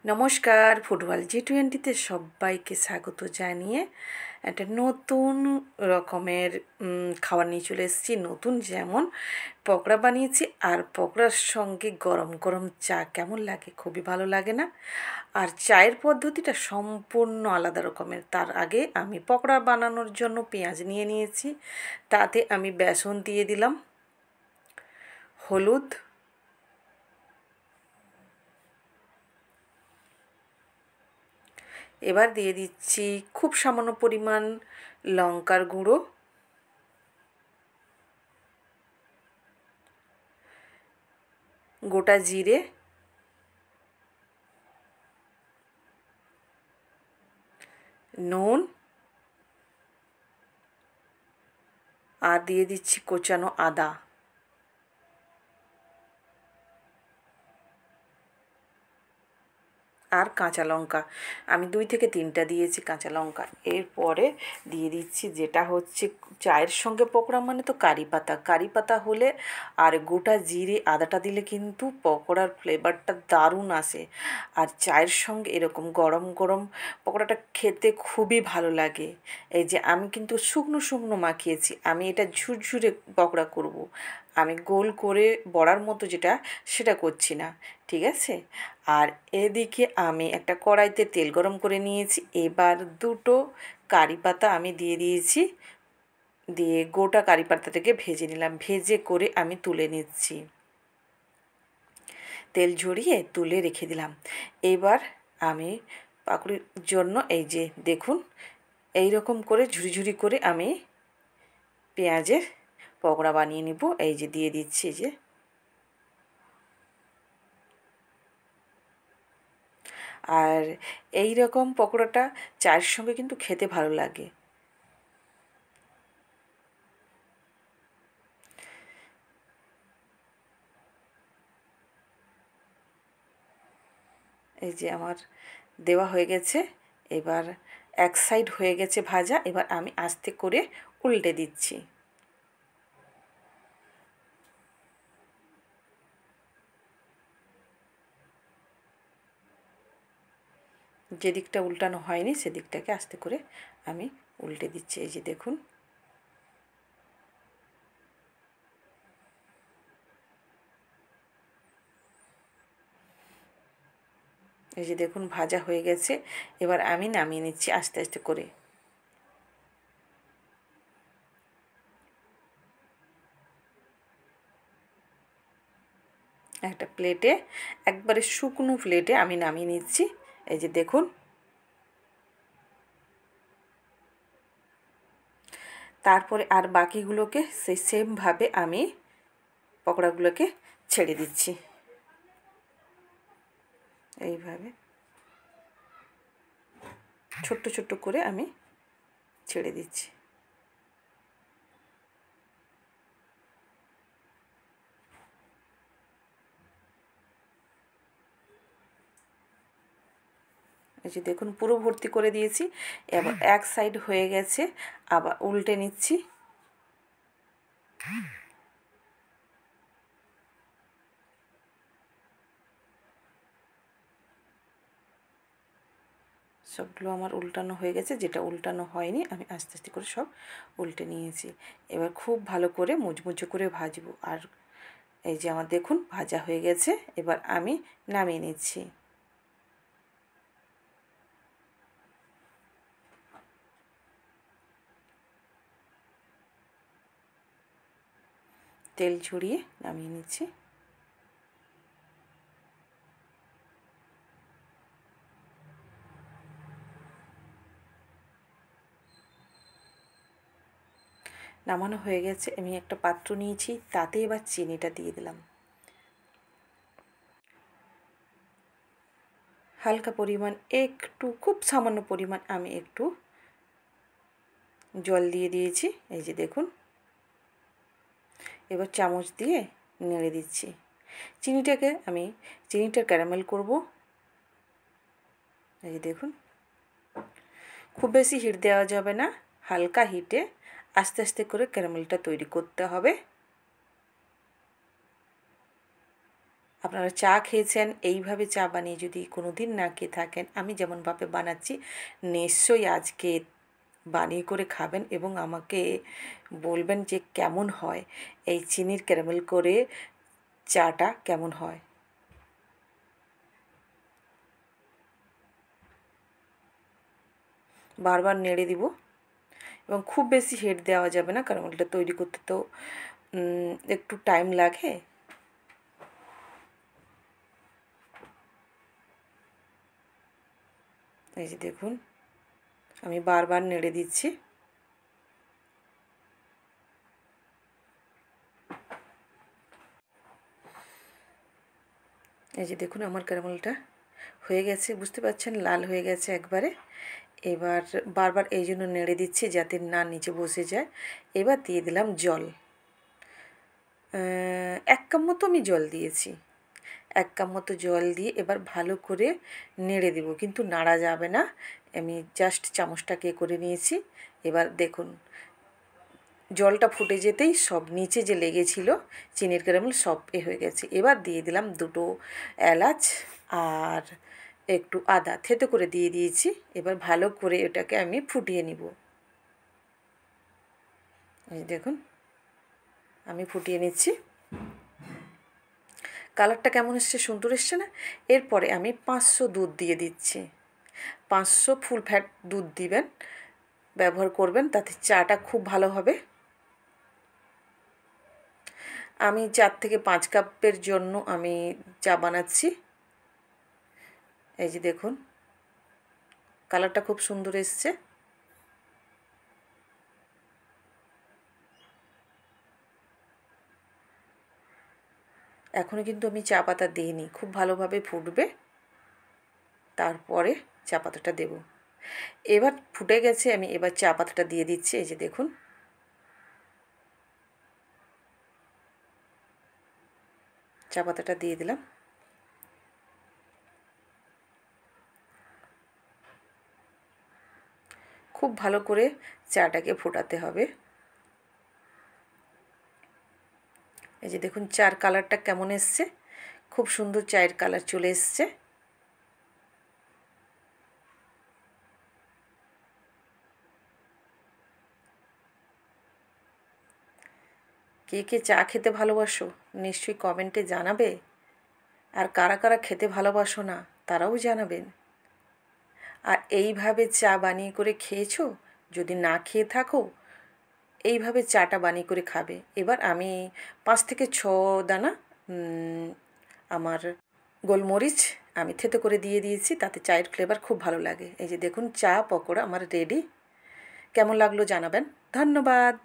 নমস্কার, ফুটবল G20-তে সবাইকে স্বাগত জানিয়ে একটা নতুন রকমের খাবার নিয়ে চলে এসেছি। নতুন যেমন পকোড়া বানিয়েছি, আর পকোড়ার সঙ্গে গরম গরম চা কেমন লাগে? খুবই ভালো লাগে না? আর চায়ের পদ্ধতিটা সম্পূর্ণ আলাদা রকমের। তার আগে আমি পকোড়া বানানোর জন্য পেঁয়াজ নিয়ে নিয়েছি, তাতে আমি বেসন দিয়ে দিলাম, হলুদ, এবার দিয়ে দিচ্ছি খুব সামান্য পরিমাণ লঙ্কার গুঁড়ো, গোটা জিরে, নুন, আর দিয়ে দিচ্ছি কোচানো আদা। আর কাঁচা লঙ্কা, আমি 2 থেকে 3টা দিয়েছি কাঁচা লঙ্কা। এরপরে দিয়ে দিচ্ছি যেটা হচ্ছে চায়ের সঙ্গে পকোড়া মানে তো কারি পাতা। কারি পাতা হলে আর গোটা জিরে আদাটা দিলে কিন্তু পকোড়ার ফ্লেভারটা দারুণ আসে। আর চায়ের সঙ্গে এরকম গরম গরম পকোড়াটা খেতে খুবই ভালো লাগে। এই যে আমি কিন্তু শুকনো শুকনো মাখিয়েছি, আমি এটা ঝুরঝুরে পকোড়া করব। আমি গোল করে বড়ার মতো যেটা সেটা করছি না, ঠিক আছে? আর এদিকে আমি একটা কড়াইতে তেল গরম করে নিয়েছি। এবার 2টো কারি পাতা আমি দিয়ে দিয়েছি, দিয়ে গোটা কারি পাতাটাকে ভেজে নিলাম। ভেজে করে আমি তুলে নিচ্ছি, তেল ঝরিয়ে তুলে রেখে দিলাম। এবার আমি পাকুড়ির জন্য এই যে দেখুন, এই রকম করে ঝুরি ঝুরি করে আমি পেঁয়াজের পকোড়া বানিয়ে নিব। এই যে দিয়ে দিচ্ছি, যে আর এই রকম পকোড়াটা চায়ের সঙ্গে কিন্তু খেতে ভালো লাগে। এই যে আমার দেওয়া হয়ে গেছে। এবার এক সাইড হয়ে গেছে ভাজা, এবার আমি আস্তে করে উল্টে দিচ্ছি। যে দিকটা উল্টানো হয়নি সেদিকটাকে আস্তে করে আমি উল্টে দিচ্ছি। এই যে দেখুন, এই যে দেখুন ভাজা হয়ে গেছে। এবার আমি নামিয়ে নিচ্ছি আস্তে আস্তে করে। একটা প্লেটে, একবারে শুকনো প্লেটে আমি নামিয়ে নিচ্ছি। এই যে দেখুন, তারপরে আর বাকিগুলোকে সেই সেমভাবে আমি পকোড়াগুলোকে ছেড়ে দিচ্ছি। এইভাবে ছোট্ট ছোট্ট করে আমি ছেড়ে দিচ্ছি। এই যে দেখুন পুরো ভর্তি করে দিয়েছি। এবার এক সাইড হয়ে গেছে, আবার উল্টে নিচ্ছি। সবগুলো আমার উল্টানো হয়ে গেছে, যেটা উল্টানো হয়নি আমি আস্তে আস্তে করে সব উল্টে নিয়েছি। এবার খুব ভালো করে মুচমুচে করে ভাজবো। আর এই যে আমার দেখুন ভাজা হয়ে গেছে, এবার আমি নামিয়ে নিচ্ছি। তেল ঝরিয়ে নামিয়ে নিচ্ছি। নামানো হয়ে গেছে, আমি একটা পাত্র নিয়েছি, তাতে এবার চিনিটা দিয়ে দিলাম। হালকা পরিমাণ একটু, খুব সামান্য পরিমাণ আমি একটু জল দিয়ে দিয়েছি। এই যে দেখুন, এবার চামচ দিয়ে নেড়ে দিচ্ছি। চিনিটা ক্যারামেল করব। এই যে দেখুন, খুব বেশি হিট দেওয়া যাবে না, হালকা হিটে আস্তে আস্তে করে ক্যারামেলটা তৈরি করতে হবে। আপনারা চা খেয়েছেন, এইভাবে চা বানিয়ে যদি কোনো দিন না খেয়ে থাকেন, আমি যেমনভাবে বানাচ্ছি নিশ্চয়ই আজকে বানিয়ে করে খাবেন এবং আমাকে বলবেন যে কেমন হয়, এই চিনির ক্যারামেল করে চাটা কেমন হয়। বারবার নেড়ে দিব এবং খুব বেশি হেড দেওয়া যাবে না, কারণ ওটা তৈরি করতে তো একটু টাইম লাগে। এই যে দেখুন আমি বারবার নেড়ে দিচ্ছি। এই যে দেখুন আমার ক্যারামেলটা হয়ে গেছে, বুঝতে পারছেন লাল হয়ে গেছে একবারে। এবার বারবার এই জন্য নেড়ে দিচ্ছি যাতে না নিচে বসে যায়। এবার দিয়ে দিলাম জল, 1 কাপ মতো আমি জল দিয়েছি। 1 কাপ মতো জল দিয়ে এবার ভালো করে নেড়ে দেবো, কিন্তু নাড়া যাবে না। আমি জাস্ট চামচটাকে করে নিয়েছি। এবার দেখুন জলটা ফুটে যেতেই সব নিচে যে লেগেছিল চিনির ক্যারামেল সব হয়ে গেছে। এবার দিয়ে দিলাম 2টো এলাচ আর একটু আদা থেতো করে দিয়ে দিয়েছি। এবার ভালো করে এটাকে আমি ফুটিয়ে নিব। এই দেখুন আমি ফুটিয়ে নিচ্ছি। কালারটা কেমন এসছে, সুন্দর এসছে না? এরপরে আমি 500 দুধ দিয়ে দিচ্ছি। 500 ফুল ফ্যাট দুধ দিবেন, ব্যবহার করবেন, তাতে চাটা খুব ভালো হবে। আমি 4 থেকে 5 কাপের জন্য আমি চা বানাচ্ছি। এই যে দেখুন কালারটা খুব সুন্দর এসছে। এখনও কিন্তু আমি চা পাতা দিইনি, খুব ভালোভাবে ফুটবে তারপরে চা পাতাটা দেব। এবার ফুটে গেছে, আমি এবার চা পাতাটা দিয়ে দিচ্ছি। এই যে দেখুন চা পাতাটা দিয়ে দিলাম। খুব ভালো করে চাটাকে ফোটাতে হবে। এই যে দেখুন চার কালারটা কেমন এসছে, খুব সুন্দর চায়ের কালার চলে এসছে। কে কে চা খেতে ভালোবাসো নিশ্চয়ই কমেন্টে জানাবে, আর কারা কারা খেতে ভালোবাসো না তারাও জানাবেন। আর এইভাবে চা বানিয়ে করে খেয়েছো? যদি না খেয়ে থাকো এইভাবে চাটা বানিয়ে করে খাবে। এবার আমি 5 থেকে 6 দানা আমার গোলমরিচ আমি থেতো করে দিয়ে দিয়েছি, তাতে চায়ের ফ্লেভার খুব ভালো লাগে। এই যে দেখুন চা পকোড়া আমার রেডি। কেমন লাগলো জানাবেন। ধন্যবাদ।